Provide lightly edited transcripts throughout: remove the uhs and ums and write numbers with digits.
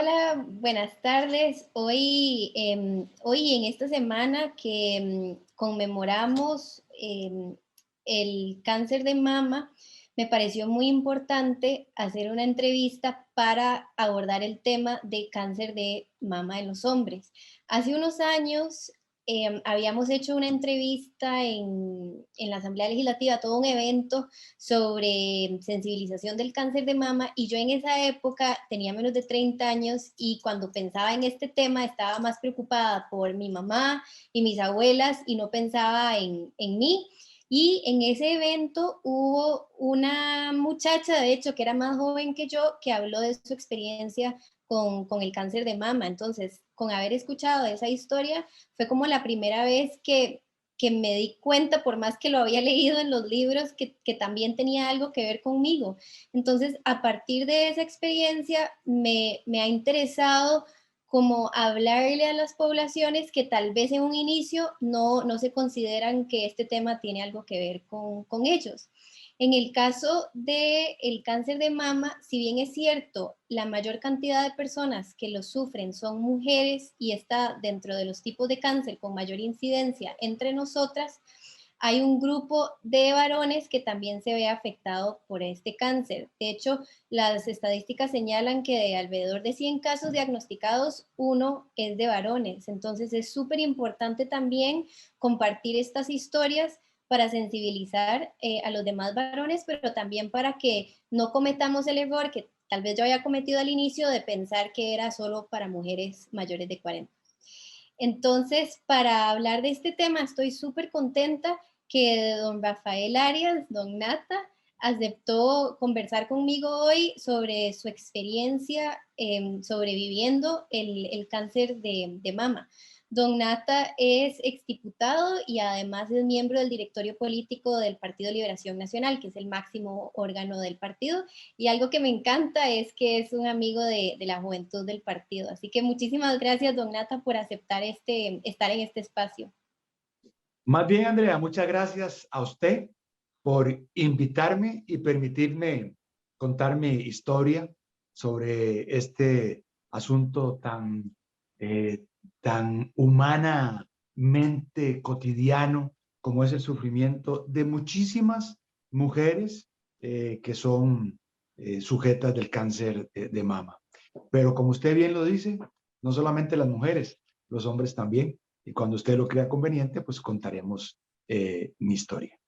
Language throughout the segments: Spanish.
Hola, buenas tardes. Hoy en esta semana que conmemoramos el cáncer de mama, me pareció muy importante hacer una entrevista para abordar el tema de cáncer de mama en los hombres. Hace unos años habíamos hecho una entrevista en la Asamblea Legislativa, todo un evento sobre sensibilización del cáncer de mama, y yo en esa época tenía menos de 30 años y cuando pensaba en este tema estaba más preocupada por mi mamá y mis abuelas y no pensaba en mí. Y en ese evento hubo una muchacha, de hecho, que era más joven que yo, que habló de su experiencia con el cáncer de mama. Entonces, con haber escuchado esa historia, fue como la primera vez que me di cuenta, por más que lo había leído en los libros, que también tenía algo que ver conmigo. Entonces, a partir de esa experiencia, me ha interesado como hablarle a las poblaciones que tal vez en un inicio no se consideran que este tema tiene algo que ver con ellos. En el caso del cáncer de mama, si bien es cierto, la mayor cantidad de personas que lo sufren son mujeres y está dentro de los tipos de cáncer con mayor incidencia entre nosotras, hay un grupo de varones que también se ve afectado por este cáncer. De hecho, las estadísticas señalan que de alrededor de 100 casos diagnosticados, uno es de varones. Entonces es súper importante también compartir estas historias para sensibilizar a los demás varones, pero también para que no cometamos el error que tal vez yo había cometido al inicio de pensar que era solo para mujeres mayores de 40. Entonces, para hablar de este tema, estoy súper contenta que don Rafael Arias, don Nata, aceptó conversar conmigo hoy sobre su experiencia sobreviviendo el cáncer de mama. Don Nata es exdiputado y además es miembro del directorio político del Partido Liberación Nacional, que es el máximo órgano del partido. Y algo que me encanta es que es un amigo de la juventud del partido. Así que muchísimas gracias, don Nata, por aceptar estar en este espacio. Más bien, Andrea, muchas gracias a usted por invitarme y permitirme contar mi historia sobre este asunto eh, tan humanamente cotidiano como es el sufrimiento de muchísimas mujeres que son sujetas del cáncer de mama. Pero como usted bien lo dice, no solamente las mujeres, los hombres también. Y cuando usted lo crea conveniente, pues contaremos mi historia.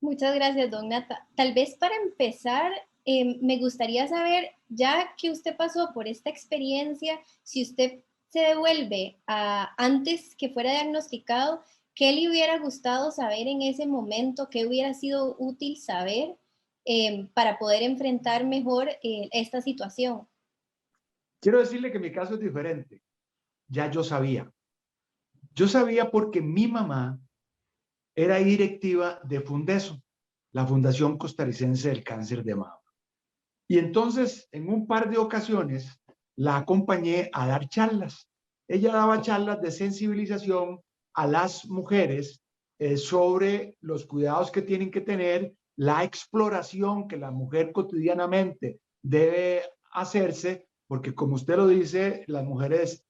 Muchas gracias, don Nata. Tal vez para empezar, me gustaría saber, ya que usted pasó por esta experiencia, si usted se devuelve a antes que fuera diagnosticado, ¿qué le hubiera gustado saber en ese momento? ¿Qué hubiera sido útil saber para poder enfrentar mejor esta situación? Quiero decirle que mi caso es diferente. Ya yo sabía. Yo sabía porque mi mamá era directiva de Fundeso, la Fundación Costarricense del Cáncer de Mama. Y entonces, en un par de ocasiones, la acompañé a dar charlas. Ella daba charlas de sensibilización a las mujeres sobre los cuidados que tienen que tener, la exploración que la mujer cotidianamente debe hacerse, porque como usted lo dice, las mujeres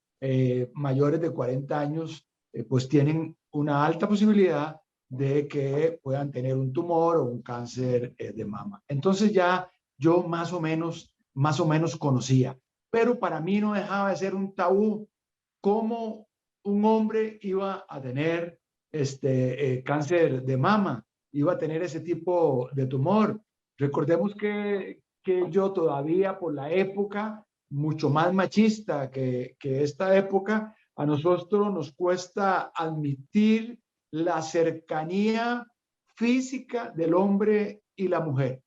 mayores de 40 años pues tienen una alta posibilidad de que puedan tener un tumor o un cáncer de mama. Entonces ya yo más o menos conocía, pero para mí no dejaba de ser un tabú cómo un hombre iba a tener cáncer de mama, iba a tener ese tipo de tumor. Recordemos que yo todavía por la época, mucho más machista que esta época, a nosotros nos cuesta admitir la cercanía física del hombre y la mujer.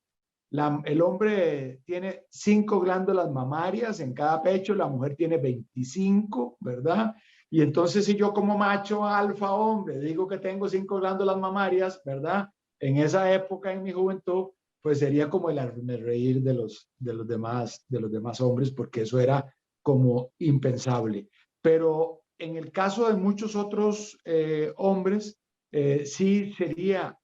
El hombre tiene 5 glándulas mamarias en cada pecho, la mujer tiene 25, ¿verdad? Y entonces si yo como macho alfa hombre digo que tengo 5 glándulas mamarias, ¿verdad? En esa época, en mi juventud, pues sería como el reír de los demás hombres, porque eso era como impensable. Pero en el caso de muchos otros hombres, sí sería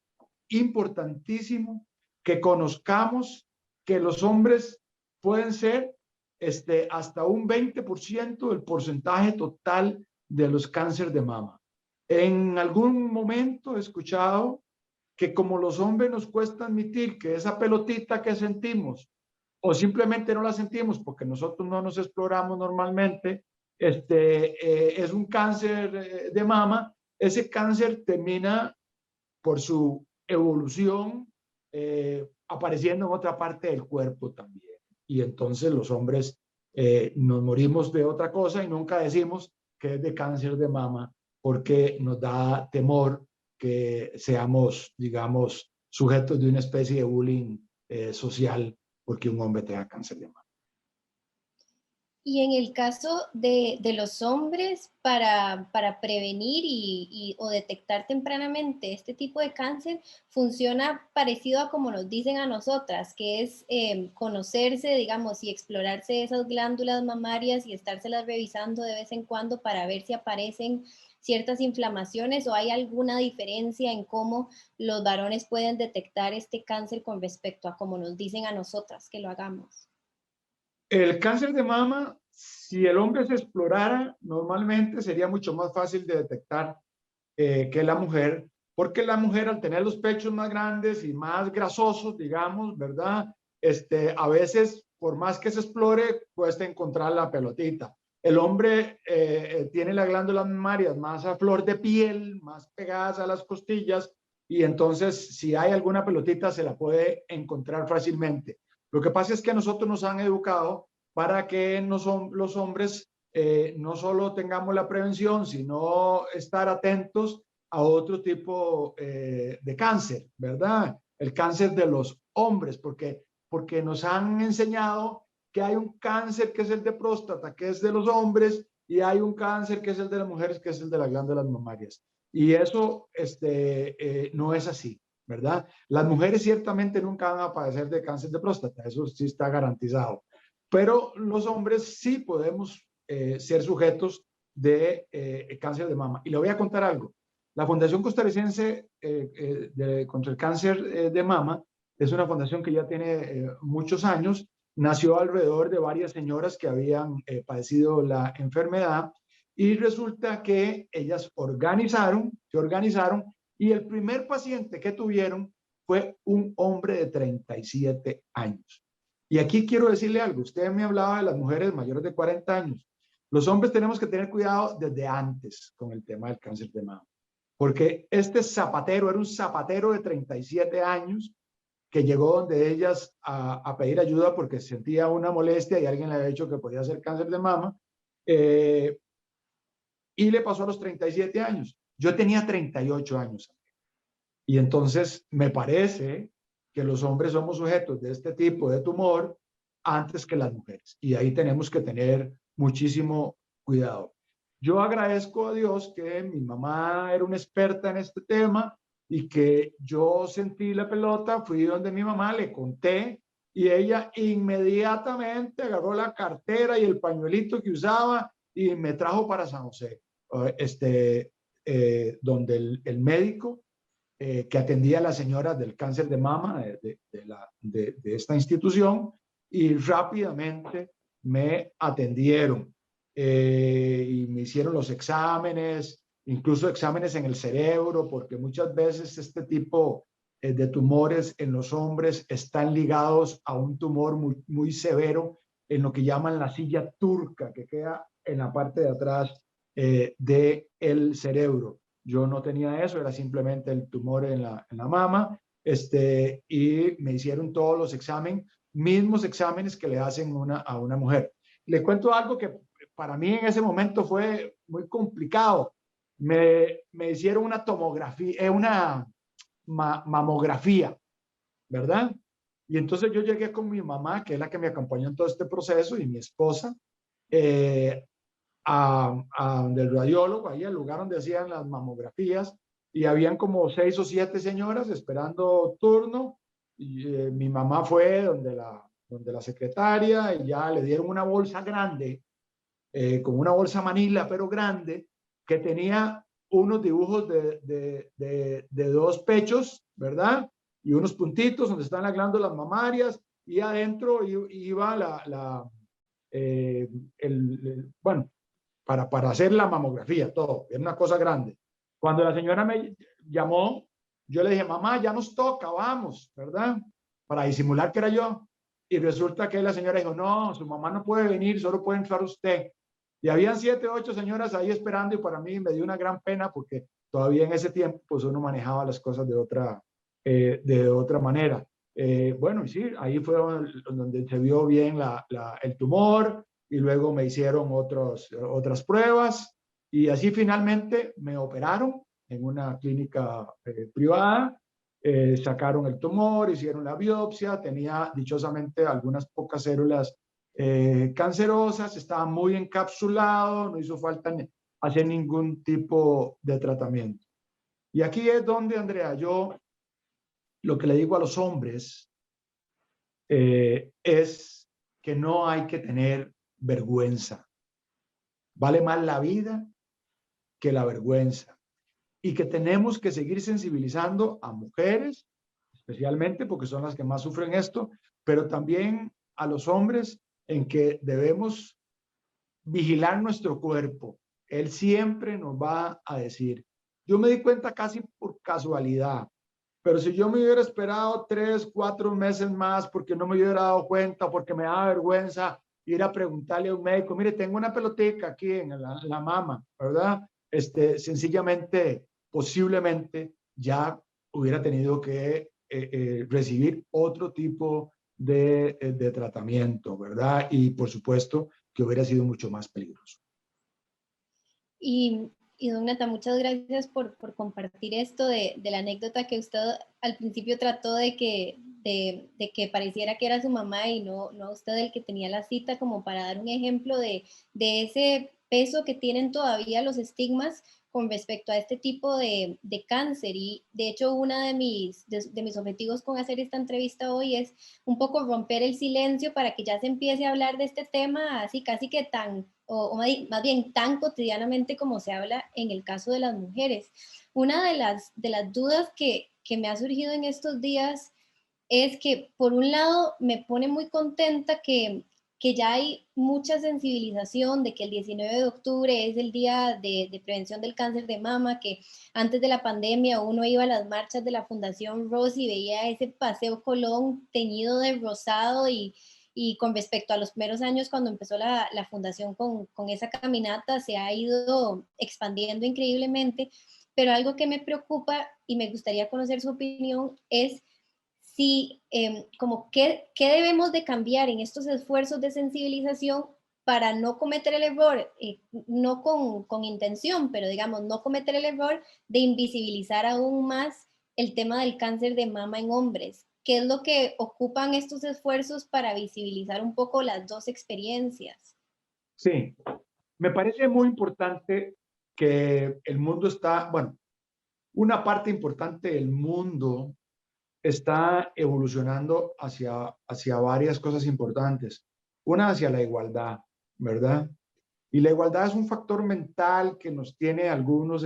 importantísimo que conozcamos que los hombres pueden ser hasta un 20% del porcentaje total de los cánceres de mama. En algún momento he escuchado que como los hombres nos cuesta admitir que esa pelotita que sentimos o simplemente no la sentimos porque nosotros no nos exploramos normalmente, es un cáncer de mama, ese cáncer termina por su evolución apareciendo en otra parte del cuerpo también. Y entonces los hombres nos morimos de otra cosa y nunca decimos que es de cáncer de mama porque nos da temor que seamos, digamos, sujetos de una especie de bullying social porque un hombre tenga cáncer de mama. Y en el caso de los hombres, para prevenir o detectar tempranamente este tipo de cáncer, funciona parecido a como nos dicen a nosotras, que es conocerse, digamos, y explorarse esas glándulas mamarias y estárselas revisando de vez en cuando para ver si aparecen ciertas inflamaciones o hay alguna diferencia en cómo los varones pueden detectar este cáncer con respecto a como nos dicen a nosotras que lo hagamos. El cáncer de mama, si el hombre se explorara, normalmente sería mucho más fácil de detectar que la mujer, porque la mujer al tener los pechos más grandes y más grasosos, digamos, ¿verdad? A veces, por más que se explore, cuesta encontrar la pelotita. El hombre tiene las glándulas mamarias más a flor de piel, más pegadas a las costillas, y entonces si hay alguna pelotita se la puede encontrar fácilmente. Lo que pasa es que a nosotros nos han educado para que los hombres no solo tengamos la prevención, sino estar atentos a otro tipo de cáncer, ¿verdad? El cáncer de los hombres, porque nos han enseñado que hay un cáncer que es el de próstata, que es de los hombres, y hay un cáncer que es el de las mujeres, que es el de las glándulas mamarias. Y eso no es así, ¿verdad? Las mujeres ciertamente nunca van a padecer de cáncer de próstata, eso sí está garantizado. Pero los hombres sí podemos ser sujetos de cáncer de mama. Y le voy a contar algo. La Fundación Costarricense contra el Cáncer de Mama es una fundación que ya tiene muchos años. Nació alrededor de varias señoras que habían padecido la enfermedad y resulta que ellas se organizaron y el primer paciente que tuvieron fue un hombre de 37 años. Y aquí quiero decirle algo. Usted me hablaba de las mujeres mayores de 40 años. Los hombres tenemos que tener cuidado desde antes con el tema del cáncer de mama. Porque este zapatero era un zapatero de 37 años que llegó donde ellas a pedir ayuda porque sentía una molestia y alguien le había dicho que podía ser cáncer de mama. Y le pasó a los 37 años. Yo tenía 38 años. Y entonces me parece que los hombres somos sujetos de este tipo de tumor antes que las mujeres. Y ahí tenemos que tener muchísimo cuidado. Yo agradezco a Dios que mi mamá era una experta en este tema y que yo sentí la pelota, fui donde mi mamá, le conté y ella inmediatamente agarró la cartera y el pañuelito que usaba y me trajo para San José, donde el médico que atendía a las señoras del cáncer de mama de esta institución y rápidamente me atendieron y me hicieron los exámenes, incluso exámenes en el cerebro, porque muchas veces este tipo de tumores en los hombres están ligados a un tumor muy, muy severo en lo que llaman la silla turca, que queda en la parte de atrás del cerebro. Yo no tenía eso, era simplemente el tumor en la mama, y me hicieron todos los exámenes, mismos exámenes que le hacen a una mujer. Le cuento algo que para mí en ese momento fue muy complicado. Me hicieron una tomografía, una mamografía, ¿verdad? Y entonces yo llegué con mi mamá, que es la que me acompañó en todo este proceso, y mi esposa, a donde el radiólogo, ahí al lugar donde hacían las mamografías, y habían como 6 o 7 señoras esperando turno, y mi mamá fue donde la secretaria, y ya le dieron una bolsa grande, como una bolsa manila, pero grande, que tenía unos dibujos de 2 pechos, ¿verdad? Y unos puntitos donde están las glándulas mamarias, y adentro iba bueno, para hacer la mamografía, todo, era una cosa grande. Cuando la señora me llamó, yo le dije, mamá, ya nos toca, vamos, ¿verdad? Para disimular que era yo. Y resulta que la señora dijo, no, su mamá no puede venir, solo puede entrar usted. Y habían 7, 8 señoras ahí esperando y para mí me dio una gran pena porque todavía en ese tiempo pues uno manejaba las cosas de otra manera. Bueno, y sí, ahí fue donde se vio bien el tumor y luego me hicieron otras pruebas y así finalmente me operaron en una clínica privada. Sacaron el tumor, hicieron la biopsia, tenía dichosamente algunas pocas células cancerosas, estaba muy encapsulado, no hizo falta hacer ningún tipo de tratamiento. Y aquí es donde, Andrea, yo lo que le digo a los hombres es que no hay que tener vergüenza. Vale más la vida que la vergüenza. Y que tenemos que seguir sensibilizando a mujeres, especialmente porque son las que más sufren esto, pero también a los hombres en que debemos vigilar nuestro cuerpo. Él siempre nos va a decir. Yo me di cuenta casi por casualidad, pero si yo me hubiera esperado 3, 4 meses más porque no me hubiera dado cuenta, porque me daba vergüenza ir a preguntarle a un médico, mire, tengo una pelotica aquí en la mama, ¿verdad? Sencillamente, posiblemente ya hubiera tenido que recibir otro tipo de tratamiento, ¿verdad? Y por supuesto que hubiera sido mucho más peligroso. Y don Nata, muchas gracias por compartir esto de la anécdota que usted al principio trató de que pareciera que era su mamá y no usted el que tenía la cita, como para dar un ejemplo de ese peso que tienen todavía los estigmas con respecto a este tipo de cáncer. Y de hecho, uno de mis objetivos con hacer esta entrevista hoy es un poco romper el silencio para que ya se empiece a hablar de este tema así casi que o más bien tan cotidianamente como se habla en el caso de las mujeres. Una de las dudas que me ha surgido en estos días es que, por un lado, me pone muy contenta que ya hay mucha sensibilización de que el 19 de octubre es el día de prevención del cáncer de mama, que antes de la pandemia uno iba a las marchas de la Fundación Rose y veía ese Paseo Colón teñido de rosado y con respecto a los primeros años cuando empezó la fundación con esa caminata se ha ido expandiendo increíblemente, pero algo que me preocupa y me gustaría conocer su opinión es si, como qué debemos de cambiar en estos esfuerzos de sensibilización para no cometer el error, no con intención, pero digamos, no cometer el error de invisibilizar aún más el tema del cáncer de mama en hombres. ¿Qué es lo que ocupan estos esfuerzos para visibilizar un poco las dos experiencias? Sí, me parece muy importante que el mundo está, bueno, una parte importante del mundo está evolucionando hacia varias cosas importantes. Una hacia la igualdad, ¿verdad? Y la igualdad es un factor mental que nos tiene algunos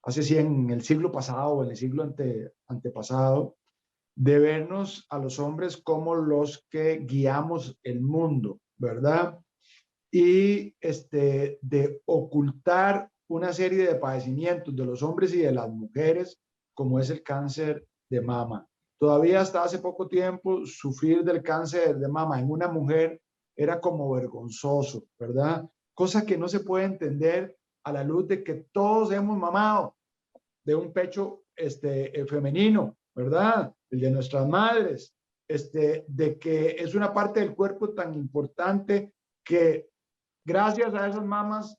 hace 100, en el siglo pasado o en el siglo antepasado, de vernos a los hombres como los que guiamos el mundo, ¿verdad? Y de ocultar una serie de padecimientos de los hombres y de las mujeres, como es el cáncer de mama. Todavía hasta hace poco tiempo, sufrir del cáncer de mama en una mujer era como vergonzoso, ¿verdad? Cosa que no se puede entender a la luz de que todos hemos mamado de un pecho femenino, ¿verdad? El de nuestras madres, de que es una parte del cuerpo tan importante que gracias a esas mamas,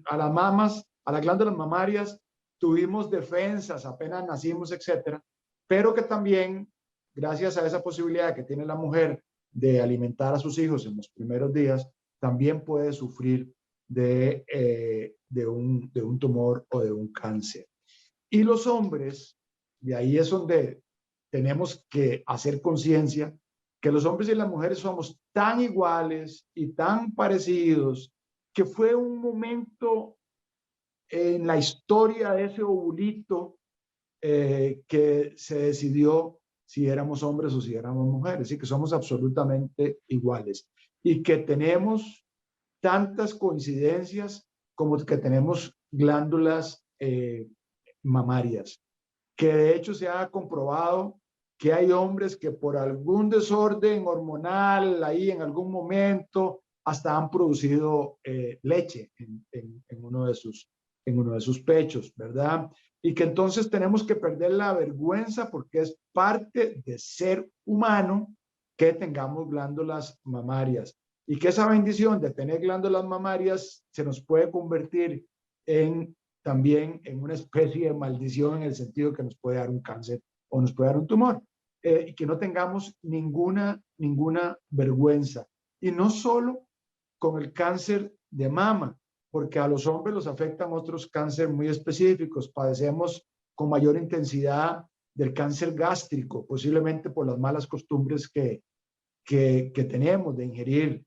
a las mamas, a las glándulas mamarias, tuvimos defensas, apenas nacimos, etcétera, pero que también, gracias a esa posibilidad que tiene la mujer de alimentar a sus hijos en los primeros días, también puede sufrir de un tumor o de un cáncer. Y los hombres, de ahí es donde tenemos que hacer conciencia que los hombres y las mujeres somos tan iguales y tan parecidos que fue un momento en la historia de ese ovulito que se decidió si éramos hombres o si éramos mujeres, y que somos absolutamente iguales. y que tenemos tantas coincidencias como que tenemos glándulas mamarias, que de hecho se ha comprobado que hay hombres que por algún desorden hormonal ahí en algún momento hasta han producido leche en uno de sus pechos, ¿verdad? Y que entonces tenemos que perder la vergüenza porque es parte de ser humano que tengamos glándulas mamarias y que esa bendición de tener glándulas mamarias se nos puede convertir en también en una especie de maldición en el sentido que nos puede dar un cáncer o nos puede dar un tumor. Y que no tengamos ninguna vergüenza. Y no solo con el cáncer de mama, porque a los hombres los afectan otros cánceres muy específicos. Padecemos con mayor intensidad del cáncer gástrico, posiblemente por las malas costumbres que tenemos de ingerir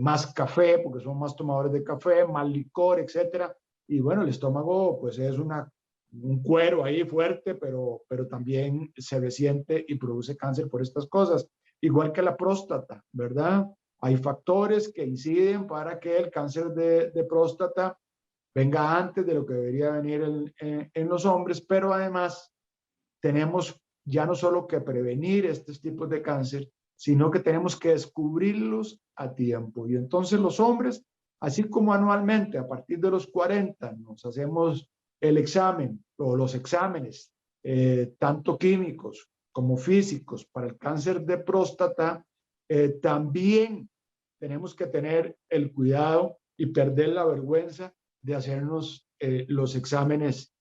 más café, porque somos más tomadores de café, más licor, etcétera. Y bueno, el estómago pues es un cuero ahí fuerte, pero también se resiente y produce cáncer por estas cosas. Igual que la próstata, ¿verdad? Hay factores que inciden para que el cáncer de próstata venga antes de lo que debería venir en los hombres, pero además tenemos ya no solo que prevenir estos tipos de cáncer, sino que tenemos que descubrirlos a tiempo. Y entonces los hombres, así como anualmente a partir de los 40 nos hacemos el examen o los exámenes, tanto químicos como físicos para el cáncer de próstata, también tenemos que tener el cuidado y perder la vergüenza de hacernos los exámenes,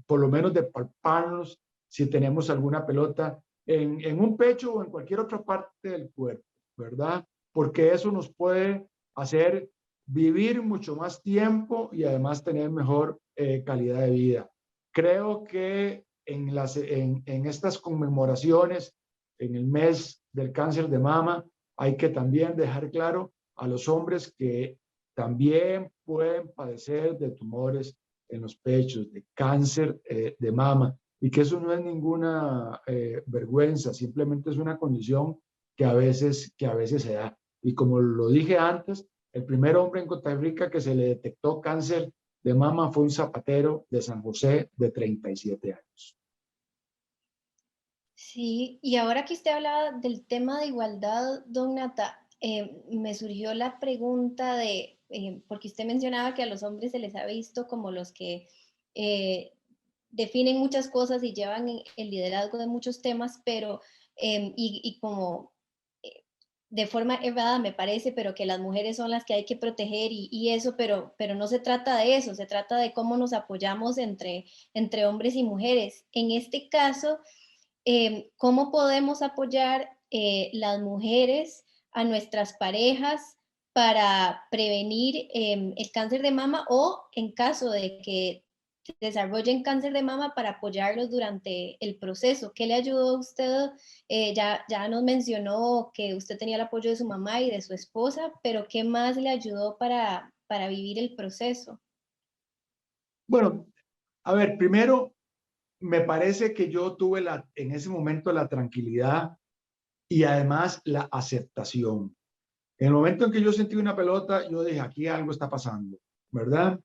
por lo menos de palparnos si tenemos alguna pelota en un pecho o en cualquier otra parte del cuerpo, ¿verdad? Porque eso nos puede hacer vivir mucho más tiempo y además tener mejor calidad de vida. Creo que en estas conmemoraciones, en el mes del cáncer de mama, hay que también dejar claro a los hombres que también pueden padecer de tumores en los pechos, de cáncer de mama, y que eso no es ninguna vergüenza, simplemente es una condición que a veces se da. Y como lo dije antes, el primer hombre en Costa Rica que se le detectó cáncer de mama fue un zapatero de San José de 37 años. Sí, y ahora que usted hablaba del tema de igualdad, don Nata, me surgió la pregunta de, porque usted mencionaba que a los hombres se les ha visto como los que eh, definen muchas cosas y llevan el liderazgo de muchos temas, pero, y como de forma errada me parece, pero que las mujeres son las que hay que proteger y eso, pero no se trata de eso, se trata de cómo nos apoyamos entre hombres y mujeres. En este caso, cómo podemos apoyar las mujeres a nuestras parejas para prevenir el cáncer de mama o en caso de que desarrollen cáncer de mama para apoyarlos durante el proceso. ¿Qué le ayudó a usted? Ya nos mencionó que usted tenía el apoyo de su mamá y de su esposa, pero ¿qué más le ayudó para vivir el proceso? Bueno, a ver, primero, me parece que yo tuve en ese momento la tranquilidad y además la aceptación. En el momento en que yo sentí una pelota, yo dije, aquí algo está pasando, ¿verdad?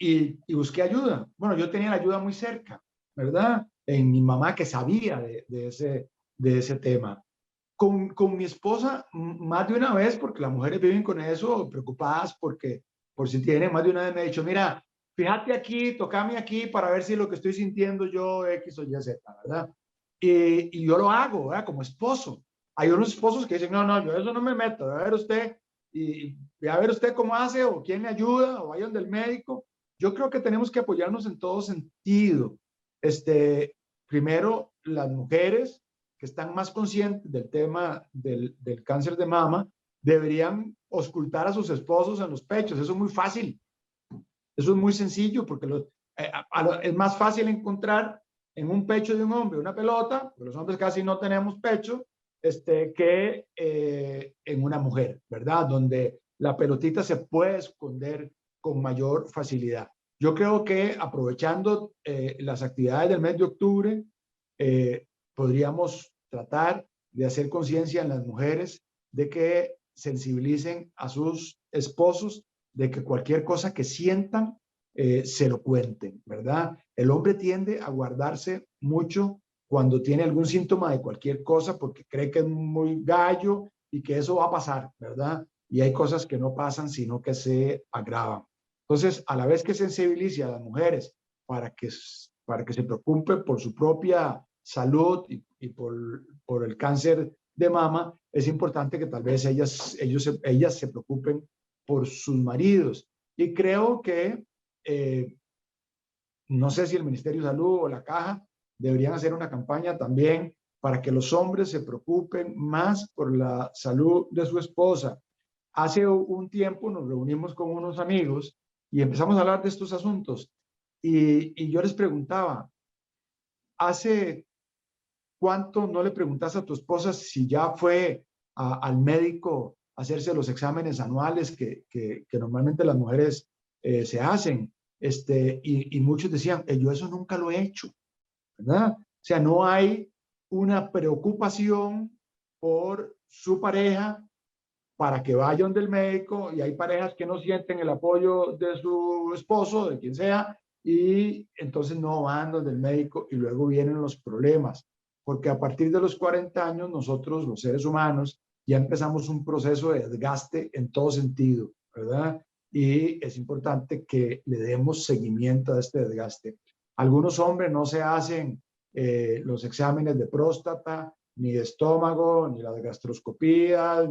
Y busqué ayuda. Bueno, yo tenía la ayuda muy cerca, ¿verdad? En mi mamá que sabía de ese tema. Con mi esposa, más de una vez, porque las mujeres viven con eso, preocupadas porque por si tienen, más de una vez me ha dicho, mira, fíjate aquí, tocame aquí para ver si lo que estoy sintiendo yo X o Y, Z, ¿verdad? Y yo lo hago, ¿verdad? Como esposo. Hay unos esposos que dicen, no, no, yo eso no me meto, a ver usted, y a ver usted cómo hace, o quién le ayuda, o vayan del médico. Yo creo que tenemos que apoyarnos en todo sentido. Primero, las mujeres que están más conscientes del tema del cáncer de mama deberían auscultar a sus esposos en los pechos. Eso es muy fácil. Eso es muy sencillo porque es más fácil encontrar en un pecho de un hombre una pelota, porque los hombres casi no tenemos pecho, que en una mujer, ¿verdad? Donde la pelotita se puede esconder con mayor facilidad. Yo creo que aprovechando las actividades del mes de octubre, podríamos tratar de hacer conciencia en las mujeres de que sensibilicen a sus esposos, de que cualquier cosa que sientan, se lo cuenten, ¿verdad? El hombre tiende a guardarse mucho cuando tiene algún síntoma de cualquier cosa porque cree que es muy gallo y que eso va a pasar, ¿verdad? Y hay cosas que no pasan, sino que se agravan. Entonces, a la vez que sensibilice a las mujeres para que se preocupe por su propia salud y por el cáncer de mama, es importante que tal vez ellas se preocupen por sus maridos. Y creo que, no sé si el Ministerio de Salud o la Caja deberían hacer una campaña también para que los hombres se preocupen más por la salud de su esposa. Hace un tiempo nos reunimos con unos amigos y empezamos a hablar de estos asuntos. Y yo les preguntaba, ¿hace cuánto no le preguntas a tu esposa si ya fue al médico a hacerse los exámenes anuales que normalmente las mujeres se hacen? Y muchos decían, yo eso nunca lo he hecho, ¿verdad? O sea, no hay una preocupación por su pareja para que vayan del médico, y hay parejas que no sienten el apoyo de su esposo, de quien sea, y entonces no van donde el médico y luego vienen los problemas, porque a partir de los 40 años nosotros, los seres humanos, ya empezamos un proceso de desgaste en todo sentido, ¿verdad? Y es importante que le demos seguimiento a este desgaste. Algunos hombres no se hacen los exámenes de próstata, ni de estómago, ni las gastroscopías,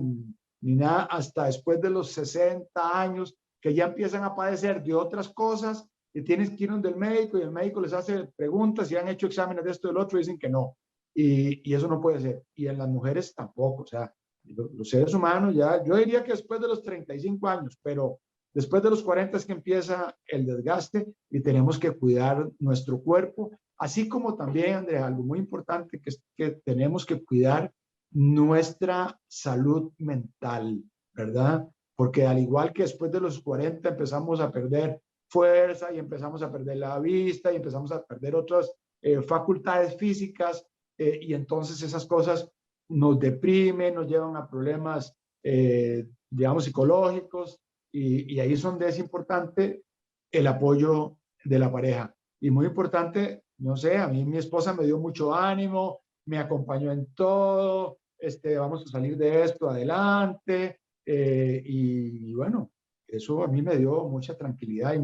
ni nada, hasta después de los 60 años, que ya empiezan a padecer de otras cosas y tienes que ir donde el médico y el médico les hace preguntas si han hecho exámenes de esto y del otro y dicen que no. Y eso no puede ser. Y en las mujeres tampoco. O sea, los seres humanos ya, yo diría que después de los 35 años, pero después de los 40 es que empieza el desgaste y tenemos que cuidar nuestro cuerpo, así como también, Andrea, algo muy importante que es que tenemos que cuidar nuestra salud mental, ¿verdad? Porque al igual que después de los 40 empezamos a perder fuerza y empezamos a perder la vista y empezamos a perder otras facultades físicas, y entonces esas cosas nos deprimen, nos llevan a problemas, digamos, psicológicos, y ahí es donde es importante el apoyo de la pareja. Y muy importante, no sé, a mí mi esposa me dio mucho ánimo, me acompañó en todo, vamos a salir de esto adelante, y bueno, eso a mí me dio mucha tranquilidad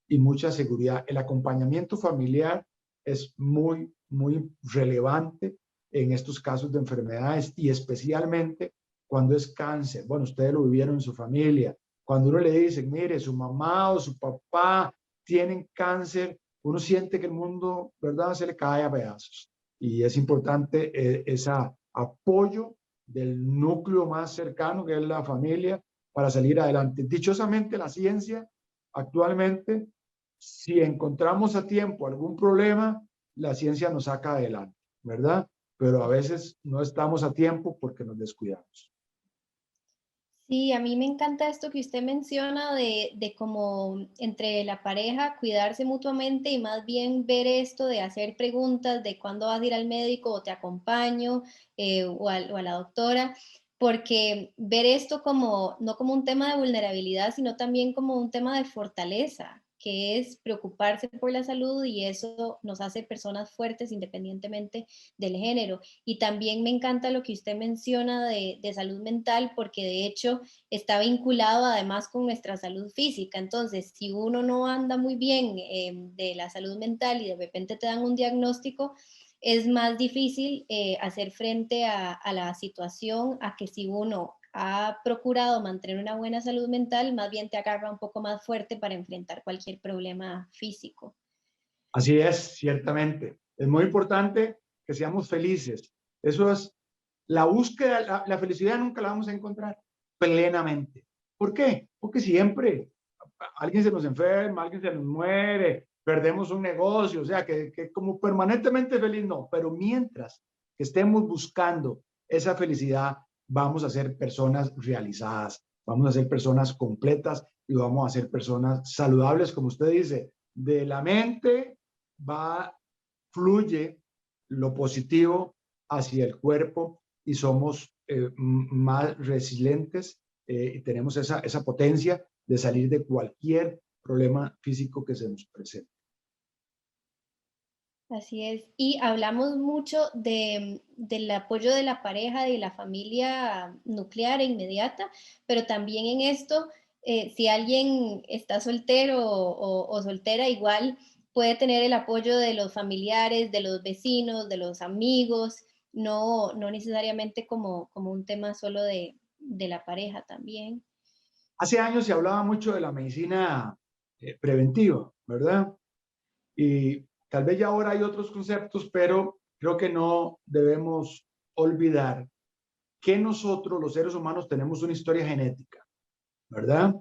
y mucha seguridad. El acompañamiento familiar es muy, muy relevante en estos casos de enfermedades y especialmente cuando es cáncer. Bueno, ustedes lo vivieron en su familia. Cuando uno le dice, mire, su mamá o su papá tienen cáncer, uno siente que el mundo, ¿verdad?, se le cae a pedazos. Y es importante ese apoyo del núcleo más cercano, que es la familia, para salir adelante. Dichosamente, la ciencia actualmente, si encontramos a tiempo algún problema, la ciencia nos saca adelante, ¿verdad? Pero a veces no estamos a tiempo porque nos descuidamos. Sí, a mí me encanta esto que usted menciona de cómo entre la pareja cuidarse mutuamente y más bien ver esto de hacer preguntas de cuándo vas a ir al médico o te acompaño, o a la doctora, porque ver esto como no como un tema de vulnerabilidad, sino también como un tema de fortaleza, que es preocuparse por la salud y eso nos hace personas fuertes independientemente del género. Y también me encanta lo que usted menciona de salud mental, porque de hecho está vinculado además con nuestra salud física. Entonces, si uno no anda muy bien de la salud mental y de repente te dan un diagnóstico, es más difícil hacer frente a la situación, a que si uno ha procurado mantener una buena salud mental, más bien te agarra un poco más fuerte para enfrentar cualquier problema físico. Así es, ciertamente. Es muy importante que seamos felices. Eso es la búsqueda, la felicidad nunca la vamos a encontrar plenamente. ¿Por qué? Porque siempre alguien se nos enferma, alguien se nos muere, perdemos un negocio, o sea, que como permanentemente feliz no, pero mientras que estemos buscando esa felicidad, vamos a ser personas realizadas, vamos a ser personas completas y vamos a ser personas saludables, como usted dice, de la mente fluye lo positivo hacia el cuerpo y somos más resilientes y tenemos esa potencia de salir de cualquier problema físico que se nos presente. Así es. Y hablamos mucho del apoyo de la pareja, de la familia nuclear e inmediata, pero también en esto, si alguien está soltero o soltera, igual puede tener el apoyo de los familiares, de los vecinos, de los amigos, no necesariamente como un tema solo de la pareja también. Hace años se hablaba mucho de la medicina preventiva, ¿verdad? Y tal vez ya ahora hay otros conceptos, pero creo que no debemos olvidar que nosotros, los seres humanos, tenemos una historia genética, ¿verdad?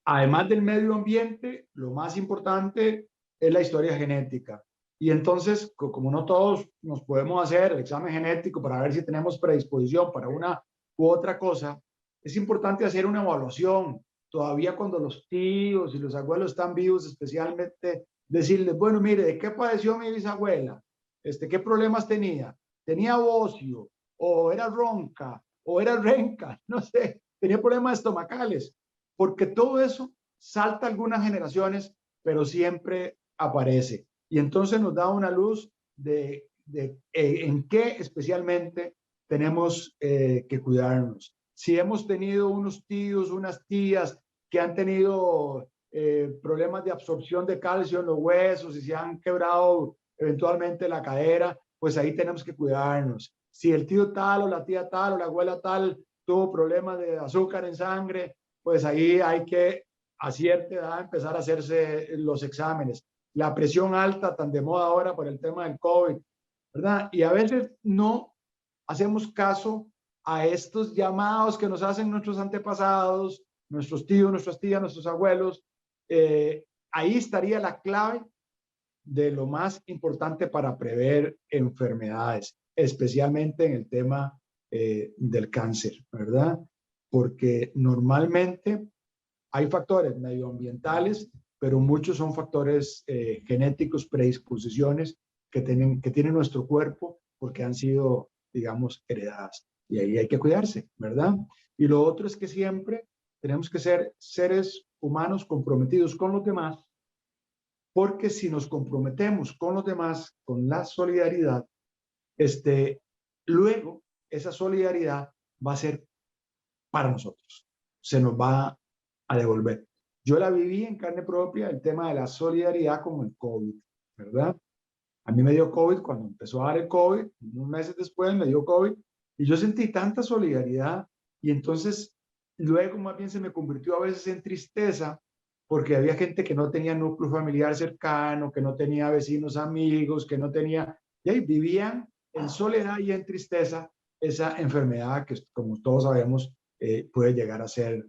Además del medio ambiente, lo más importante es la historia genética. Y entonces, como no todos nos podemos hacer el examen genético para ver si tenemos predisposición para una u otra cosa, es importante hacer una evaluación. Todavía cuando los tíos y los abuelos están vivos, especialmente decirles, bueno, mire, ¿de qué padeció mi bisabuela? ¿Qué problemas tenía? ¿Tenía bocio? ¿O era ronca? ¿O era renca? No sé, tenía problemas estomacales, porque todo eso salta algunas generaciones, pero siempre aparece. Y entonces nos da una luz de en qué especialmente tenemos que cuidarnos. Si hemos tenido unos tíos, unas tías que han tenido problemas de absorción de calcio en los huesos y se han quebrado eventualmente la cadera, pues ahí tenemos que cuidarnos. Si el tío tal o la tía tal o la abuela tal tuvo problemas de azúcar en sangre, pues ahí hay que a cierta edad empezar a hacerse los exámenes. La presión alta, tan de moda ahora por el tema del COVID, ¿verdad? Y a veces no hacemos caso a estos llamados que nos hacen nuestros antepasados, nuestros tíos, nuestras tías, nuestros abuelos. Ahí estaría la clave de lo más importante para prever enfermedades, especialmente en el tema del cáncer, ¿verdad? Porque normalmente hay factores medioambientales, pero muchos son factores genéticos, predisposiciones que tiene nuestro cuerpo porque han sido, digamos, heredadas. Y ahí hay que cuidarse, ¿verdad? Y lo otro es que siempre tenemos que ser seres humanos comprometidos con los demás, porque si nos comprometemos con los demás, con la solidaridad, luego esa solidaridad va a ser para nosotros, se nos va a devolver. Yo la viví en carne propia, el tema de la solidaridad con el COVID, ¿verdad? A mí me dio COVID cuando empezó a dar el COVID, unos meses después me dio COVID y yo sentí tanta solidaridad y entonces luego más bien se me convirtió a veces en tristeza porque había gente que no tenía núcleo familiar cercano, que no tenía vecinos amigos, que no tenía, y ahí vivían en soledad y en tristeza esa enfermedad que, como todos sabemos, puede llegar a ser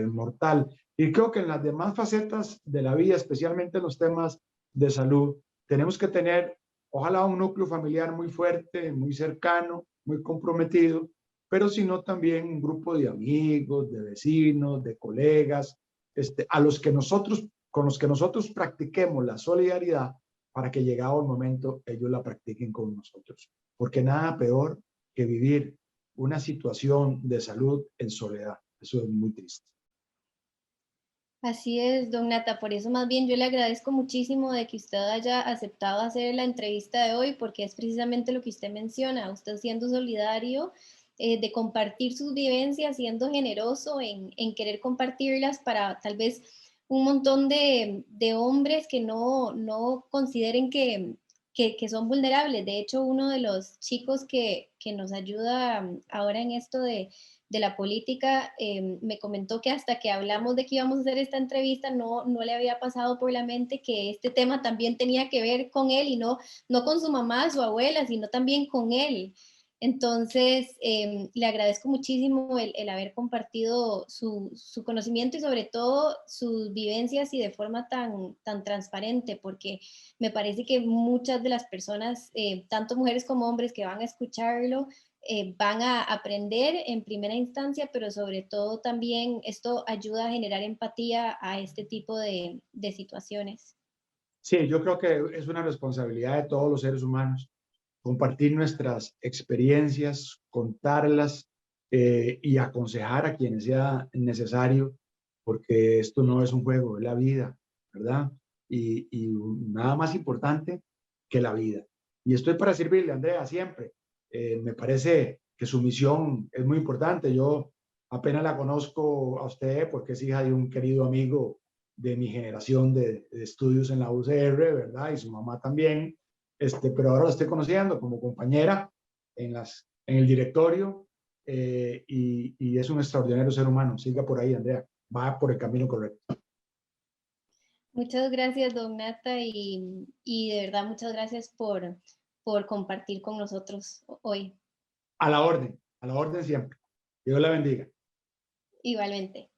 mortal. Y creo que en las demás facetas de la vida, especialmente en los temas de salud, tenemos que tener, ojalá, un núcleo familiar muy fuerte, muy cercano, muy comprometido, pero sino también un grupo de amigos, de vecinos, de colegas, con los que nosotros practiquemos la solidaridad para que llegado el momento ellos la practiquen con nosotros. Porque nada peor que vivir una situación de salud en soledad. Eso es muy triste. Así es, don Nata, por eso más bien yo le agradezco muchísimo de que usted haya aceptado hacer la entrevista de hoy, porque es precisamente lo que usted menciona, usted siendo solidario, de compartir sus vivencias, siendo generoso en querer compartirlas para tal vez un montón de hombres que no consideren que son vulnerables. De hecho, uno de los chicos que nos ayuda ahora en esto de la política, me comentó que hasta que hablamos de que íbamos a hacer esta entrevista, no le había pasado por la mente que este tema también tenía que ver con él y no con su mamá, su abuela, sino también con él. Entonces, le agradezco muchísimo el haber compartido su conocimiento y sobre todo sus vivencias y de forma tan transparente, porque me parece que muchas de las personas, tanto mujeres como hombres que van a escucharlo, van a aprender en primera instancia, pero sobre todo también esto ayuda a generar empatía a este tipo de situaciones. Sí, yo creo que es una responsabilidad de todos los seres humanos compartir nuestras experiencias, contarlas, y aconsejar a quienes sea necesario, porque esto no es un juego, es la vida, ¿verdad? Y nada más importante que la vida. Y estoy para servirle, Andrea, siempre. Me parece que su misión es muy importante. Yo apenas la conozco a usted porque es hija de un querido amigo de mi generación de estudios en la UCR, ¿verdad? Y su mamá también, pero ahora la estoy conociendo como compañera en el directorio, y es un extraordinario ser humano. Siga por ahí, Andrea. Va por el camino correcto. Muchas gracias, don Nata, y de verdad muchas gracias por compartir con nosotros hoy. A la orden siempre. Dios la bendiga. Igualmente.